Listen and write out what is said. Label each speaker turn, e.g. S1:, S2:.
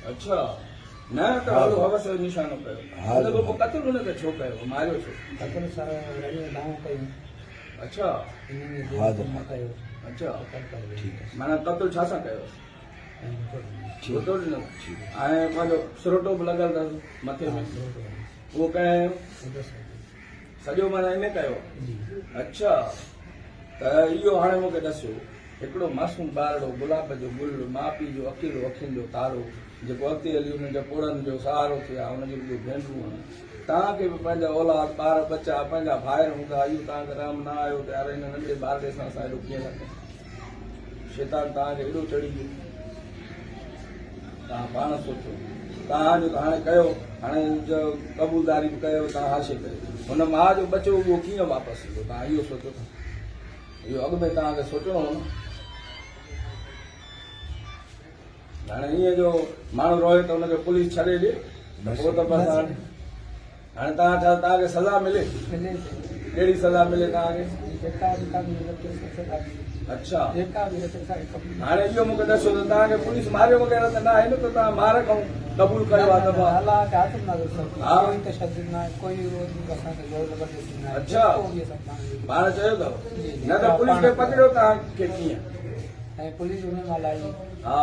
S1: अच्छा न त हलो हवस जो निशानो कयो हुन पोइ क़तल हुनखे छो कयो मारियो छो
S2: क़तल सर रड़ियूं दाऊं कयूं
S1: अच्छा
S2: कयो
S1: अच्छा
S2: ठीक
S1: माना क़तल छा सां कयो
S2: है
S1: छो ॾिनो ऐं पंहिंजो सुरोटो बि लॻल अथसि मथे में उहो कयो सॼो माना इन कयो अच्छा त इहो हाणे मूंखे ॾसियो हिकिड़ो मासूम ॿारड़ो गुलाब जो गुल माउ पीउ जो अकेलो अखियुनि जो तारो जेको अॻिते हली हुननि जे पोड़नि जो सहारो थिया हुनजी ॿियूं भेनरूं आहिनि तव्हांखे बि पंहिंजा औलाद ॿार बच्चा पंहिंजा भाइर हूंदा इहो तव्हांखे राम न आयो त यार हिन नंढे ॿारड़े सां असां हेॾो कीअं था कयूं शैतान तव्हांखे हेॾो चढ़ी वियो तव्हां पाण सोचो तव्हांजो त हाणे कयो हाणे जो क़बूलदारी बि कयो तव्हां हासिल कयो हुन माउ जो बचो उहो कीअं वापसि ईंदो तव्हां इहो सोचो था इहो अॻु में तव्हांखे सोचणो हो न हाणे ईअं जो माण्हू रोए त हुनखे पुलिस छॾे ॾे पोइ त बसि हाणे तव्हां छा तव्हांखे सज़ा मिले कहिड़ी सज़ा मिले तव्हांखे अच्छा हाणे इहो मूंखे ॾसो त तव्हांखे पुलिस मारियो वग़ैरह त न आहे न त तव्हां मार खां क़बूल कयो आहे दफ़ा अच्छा पाण चयो अथव न त पुलिस खे पकड़ियो तव्हांखे कीअं
S2: पुलिस हुन महिल आई
S1: हा